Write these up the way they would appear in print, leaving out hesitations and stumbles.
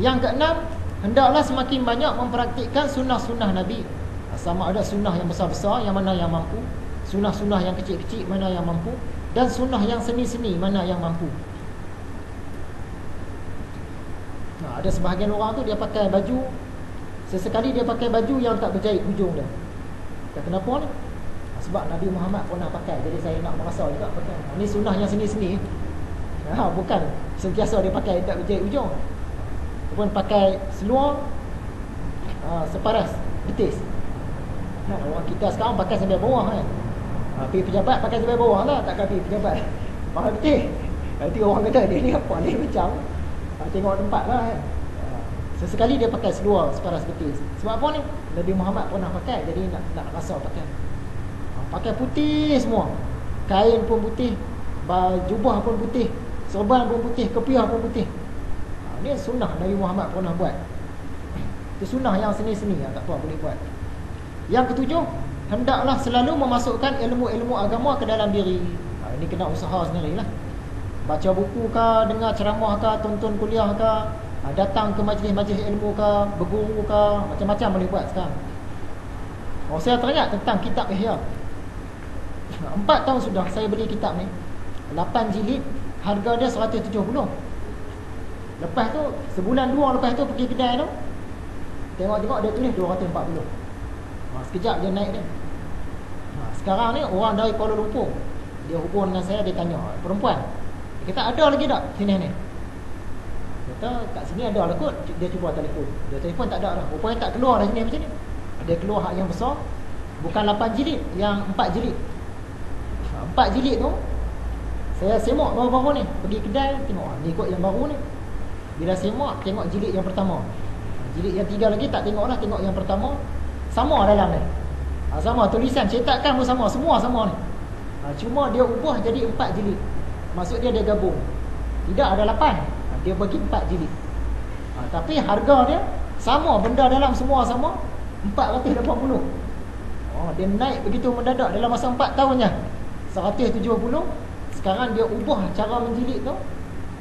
Yang keenam, hendaklah semakin banyak mempraktikkan sunnah-sunnah Nabi. Sama ada sunnah yang besar-besar, yang mana yang mampu, sunnah-sunnah yang kecil-kecil, mana yang mampu, dan sunnah yang seni-seni, mana yang mampu. Ada sebahagian orang tu dia pakai baju, sesekali dia pakai baju yang tak berjahit hujung dia. Kenapa ni? Sebab Nabi Muhammad pernah pakai, jadi saya nak merasa juga pakai. Ini sunnah yang seni-seni. Bukan sentiasa dia pakai tak berjahit hujung. Ataupun pakai seluar separas betis. Orang kita sekarang pakai sampai bawah kan. Pergi pejabat pakai sampai bawah lah, takkan pergi pejabat pakai betis. Nanti orang kata dia ni apa ni macam tengok tempat lah kan. Sesekali dia pakai seluar separas betis. Sebab apa ni? Nabi Muhammad pernah pakai, jadi nak rasa pakai. Pakai putih semua. Kain pun putih, jubah pun putih, serban pun putih, kepiah pun putih. Ini sunnah Nabi Muhammad pernah buat. Itu sunnah yang seni-seni, tak apa boleh buat. Yang ketujuh, hendaklah selalu memasukkan ilmu-ilmu agama ke dalam diri. Ini kena usaha sendirilah. Baca buku ke, dengar ceramah ke, tonton kuliah ke, datang ke majlis-majlis ilmu ke, berguru ke, macam-macam boleh buat sekarang. Saya teringat tentang kitab Ihya. 4 tahun sudah saya beli kitab ni, 8 jilid, harga dia 170. Lepas tu sebulan 2 lepas tu pergi kedai tu, tengok-tengok dia tulis 240. Sekejap dia naik dia. Sekarang ni orang dari Kuala Lumpur, dia hubung dengan saya, dia tanya, perempuan, dia kata ada lagi tak sini ni? Kata kat sini ada lah kot. Dia cuba telefon, dia telefon tak ada dah. Rupanya tak keluar dah sini macam ni. Dia keluar hak yang besar, bukan 8 jilid, yang 4 jilid. 4 jilid tu saya semak baru-baru ni, pergi kedai tengok ni kot yang baru ni. Bila semak, tengok jilid yang pertama, jilid yang 3 lagi tak tengok lah, tengok yang pertama. Sama dalam ni, sama tulisan, cetakan pun sama, semua sama ni. Cuma dia ubah jadi 4 jilid. Maksud dia gabung, tidak ada 8, dia bagi 4 jilid. Tapi harga dia sama, benda dalam semua sama, 480. Dia naik begitu mendadak dalam masa 4 tahunnya, 170. Sekarang dia ubah cara menjilid tu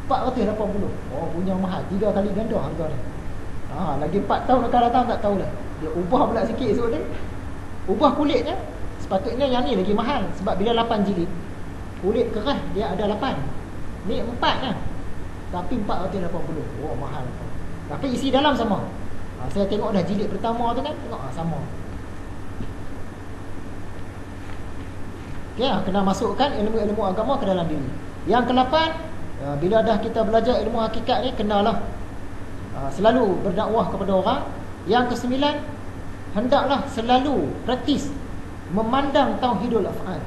480. Punya mahal, 3 kali ganda harga dia. Lagi 4 tahun akan datang tak tahulah. Dia ubah pula sikit sebab dia ubah kulitnya. Sepatutnya yang ni lagi mahal, sebab bila 8 jilid, kulit keras dia ada 8, ni 4 lah, tapi 480. Mahal. Tapi isi dalam sama. Saya tengok dah jilid pertama tu kan, tengok sama. Kena masukkan ilmu-ilmu agama ke dalam diri. Yang ke-8, bila dah kita belajar ilmu hakikat ni, kenalah selalu berdakwah kepada orang. Yang ke-9, hendaklah selalu praktis memandang tauhidul af'al.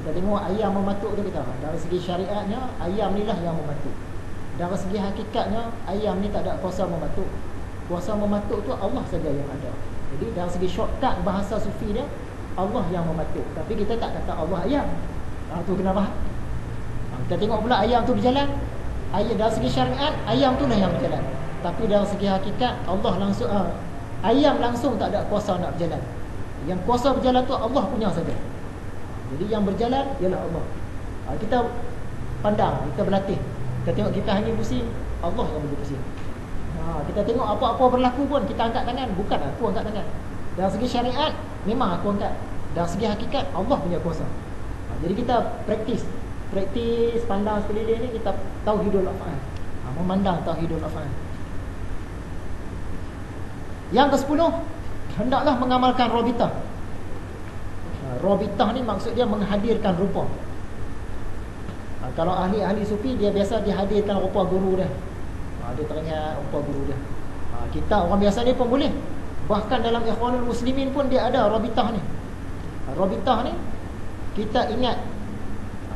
Kita tengok ayam mematuk tu, kita dari segi syariatnya ayam ni lah yang mematuk. Dari segi hakikatnya ayam ni tak ada kuasa mematuk. Kuasa mematuk tu Allah saja yang ada. Jadi dari segi shortcut bahasa sufi dia, Allah yang mematuk. Tapi kita tak kata Allah ayam. Tu kena faham. Kita tengok pula ayam tu berjalan. Dari segi syariat ayam tu lah yang berjalan. Tapi dari segi hakikat Allah langsung, ayam langsung tak ada kuasa nak berjalan. Yang kuasa berjalan tu Allah punya saja. Jadi yang berjalan ialah Allah. Kita pandang, kita berlatih. Kita tengok kita hanya pusing, Allah yang boleh pusing. Kita tengok apa-apa berlaku pun kita angkat tangan, bukan aku angkat tangan. Dari segi syariat memang aku angkat. Dari segi hakikat Allah punya kuasa. Jadi kita praktis pandang sekeliling ni, kita tauhidul af'al. Memandang tauhidul af'al. Yang ke-10, hendaklah mengamalkan rabitah. Rabitah ni maksud dia menghadirkan rupa. Kalau ahli-ahli sufi, dia biasa dihadirkan rupa guru dia. Dia teringat rupa guru dia. Kita orang biasa ni pun boleh. Bahkan dalam Ikhwanul Muslimin pun dia ada rabitah ni. Rabitah ni kita ingat.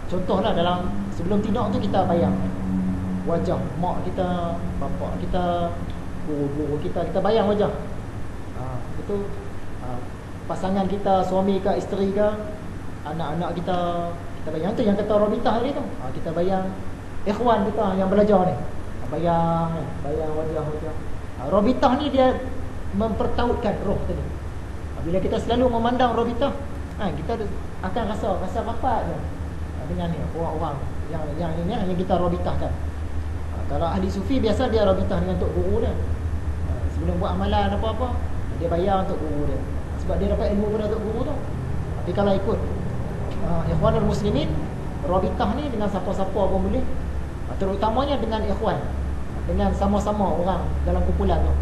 Contohlah dalam sebelum tidur tu kita bayang wajah mak kita, bapak kita, guru-guru kita bayang wajah. Itu pasangan kita, suami ke isteri ke, anak-anak kita bayang. Tu yang kata rabitah ni tu. Kita bayang ikhwan kita yang belajar ni. Bayang wajah-wajah. Rabitah ni dia mempertautkan roh tadi. Bila kita selalu memandang rabitah, kita akan rasa rapat je dengan ni orang-orang yang ini yang kita rabitahkan. Kalau ahli sufi biasa dia rabitah dengan tok guru dia. Sebelum buat amalan apa-apa, dia bayar untuk guru dia. Sebab dia dapat ilmu pada tok guru tu. Tapi kalau ikut ikhwanul muslimin, rabitah ni dengan siapa-siapa pun boleh. Terutamanya dengan ikhwan, dengan sama-sama orang dalam kumpulan tu.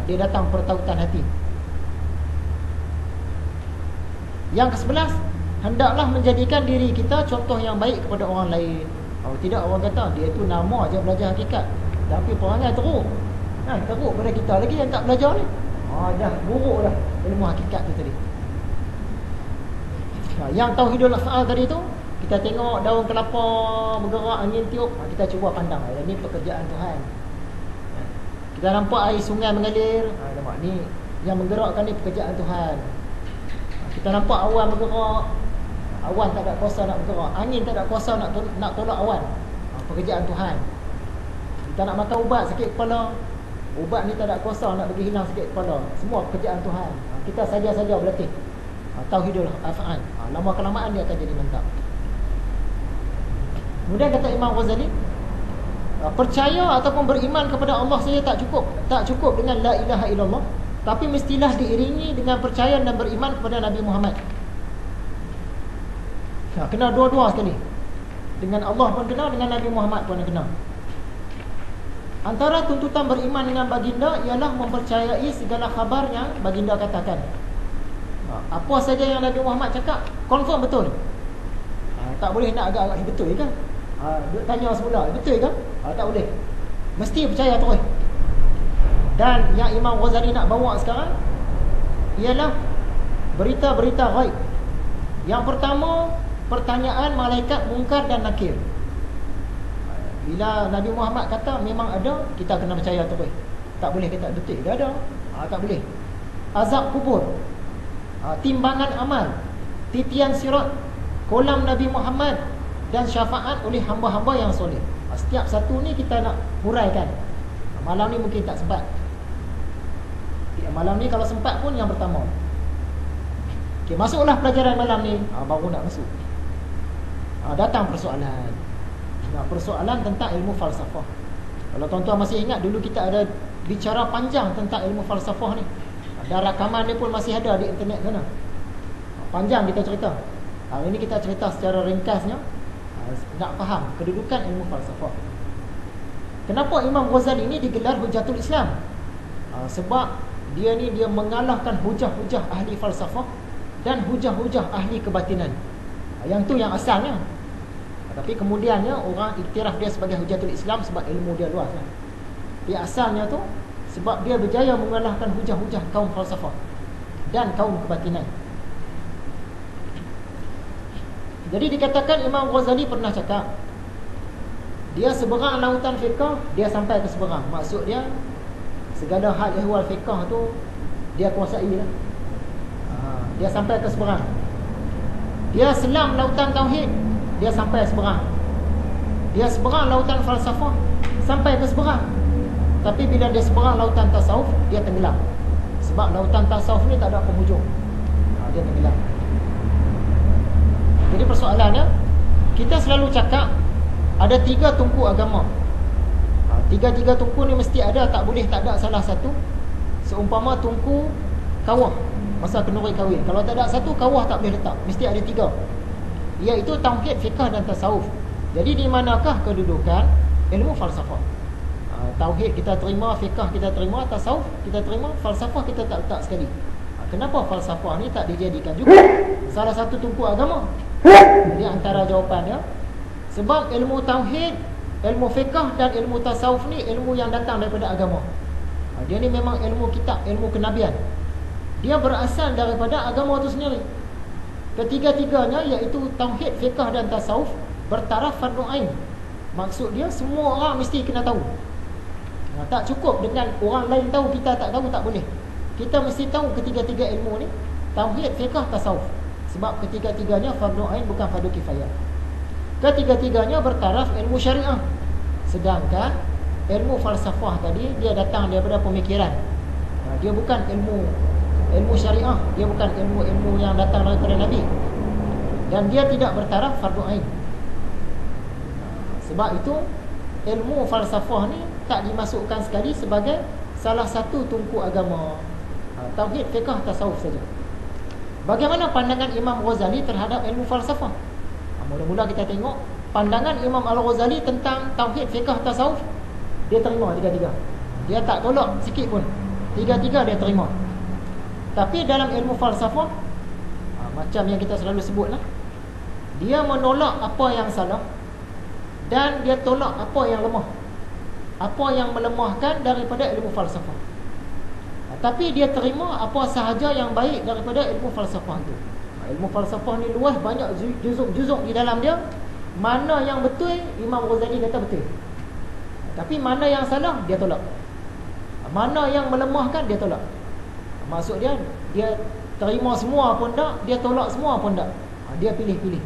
Dia datang pertautan hati. Yang ke-11, hendaklah menjadikan diri kita contoh yang baik kepada orang lain. Kalau tidak, orang kata dia tu nama aja belajar hakikat, tapi perangai teruk. Teruk pada kita lagi yang tak belajar ni. Dah buruk dah ilmu hakikat tu tadi. Yang tauhidul af'al tadi tu, kita tengok daun kelapa bergerak, angin tiup, kita cuba pandang, ini pekerjaan Tuhan. Kita nampak air sungai mengalir, nampak ni yang menggerakkan ni pekerjaan Tuhan. Kita nampak awan bergerak, awan tak ada kuasa nak bergerak, angin tak ada kuasa nak tolak awan, pekerjaan Tuhan. Kita nak makan ubat sakit kepala, ubat ni tak ada kuasa nak bagi hilang sakit kepala, semua pekerjaan Tuhan. Kita saja-saja berlatih tauhidul af'al, lama kelamaan dia akan jadi mantap. Kemudian kata Imam Ghazali, percaya ataupun beriman kepada Allah saja tak cukup dengan la ilaha illallah, tapi mestilah diiringi dengan percaya dan beriman kepada Nabi Muhammad. Kena dua-dua sekali. Dengan Allah pun kena, dengan Nabi Muhammad pun kena. Antara tuntutan beriman dengan baginda ialah mempercayai segala khabar yang baginda katakan. Apa saja yang Nabi Muhammad cakap, confirm betul. Tak boleh nak agak-agak betul kan? Tanya semula, betul kan? Tak boleh. Mesti percaya terus. Dan yang Imam Ghazali nak bawa sekarang ialah berita-berita ghaib. Yang pertama, pertanyaan malaikat Munkar dan Nakir. Bila Nabi Muhammad kata memang ada, kita kena percaya terus. Tak boleh kata betul dah ada. Tak boleh. Azab kubur, timbangan amal, titian sirat, kolam Nabi Muhammad dan syafaat oleh hamba-hamba yang soleh. Setiap satu ni kita nak huraikan. Malam ni mungkin tak sempat. Malam ni kalau sempat pun yang pertama. Okey, masuklah pelajaran malam ni, baru nak masuk. Datang persoalan. Persoalan tentang ilmu falsafah. Kalau tuan-tuan masih ingat, dulu kita ada bicara panjang tentang ilmu falsafah ni. Dan rakaman ni pun masih ada di internet sana. Panjang kita cerita. Hari ni kita cerita secara ringkasnya, nak faham kedudukan ilmu falsafah. Kenapa Imam Ghazali ni digelar Hujatul Islam? Sebab dia mengalahkan hujah-hujah ahli falsafah dan hujah-hujah ahli kebatinan. Yang tu yang asalnya. Tapi kemudiannya orang iktiraf dia sebagai Hujatul Islam sebab ilmu dia luas. Tapi asalnya tu sebab dia berjaya mengalahkan hujah-hujah kaum falsafah dan kaum kebatinan. Jadi dikatakan Imam Ghazali pernah cakap, dia seberang lautan fiqh, dia sampai ke seberang. Maksud dia, segala hal ehwal fiqh tu dia kuasai lah. Dia sampai ke seberang. Dia selam lautan tauhid, dia sampai seberang. Dia seberang lautan falsafah, sampai ke seberang. Tapi bila dia seberang lautan tasawuf, dia tenggelam. Sebab lautan tasawuf ni tak ada penghujung. Dia tenggelam. Jadi persoalannya, kita selalu cakap ada 3 tungku agama. Tiga tungku ni mesti ada, tak boleh tak ada salah satu. Seumpama tungku kawah masa kenduri kahwin, kalau tak ada satu, kawah tak boleh letak, mesti ada 3, iaitu tauhid, fiqh dan tasawuf. Jadi di manakah kedudukan ilmu falsafah? Tauhid kita terima, fiqh kita terima, tasawuf kita terima, falsafah kita tak letak sekali. Kenapa falsafah ni tak dijadikan juga salah satu tungku agama? Jadi antara jawapannya, sebab ilmu tauhid, ilmu fiqh dan ilmu tasawuf ni ilmu yang datang daripada agama. Dia ni memang ilmu kitab, ilmu kenabian. Dia berasal daripada agama itu sendiri. Ketiga-tiganya iaitu tauhid, fiqh dan tasawuf bertaraf fardu ain. Maksud dia semua orang mesti kena tahu. Tak cukup dengan orang lain tahu, kita tak tahu, tak boleh. Kita mesti tahu ketiga-tiga ilmu ni, tauhid, fiqh, tasawuf. Sebab ketiga-tiganya fardu ain, bukan fardu kifayah. Ketiga-tiganya bertaraf ilmu syariah. Sedangkan ilmu falsafah tadi dia datang daripada pemikiran. Dia bukan ilmu syariah, dia bukan ilmu yang datang daripada Nabi. Dan dia tidak bertaraf fardu ain. Sebab itu ilmu falsafah ni tak dimasukkan sekali sebagai salah satu tumpu agama. Tauhid, fiqh, tasawuf saja. Bagaimana pandangan Imam Ghazali terhadap ilmu falsafah? Mula-mula kita tengok pandangan Imam Al-Ghazali tentang tauhid, fiqh, tasawuf. Dia terima tiga-tiga. Dia tak tolak sikit pun. Tiga-tiga dia terima. Tapi dalam ilmu falsafah, macam yang kita selalu sebutlah, dia menolak apa yang salah dan dia tolak apa yang lemah, apa yang melemahkan daripada ilmu falsafah. Tapi dia terima apa sahaja yang baik daripada ilmu falsafah itu. Ilmu falsafah ni luas, banyak juzuk-juzuk di dalam dia. Mana yang betul, Imam Ghazali kata betul. Tapi mana yang salah, dia tolak. Mana yang melemahkan, dia tolak. Maksud dia terima semua pun tak, dia tolak semua pun tak. Dia pilih-pilih.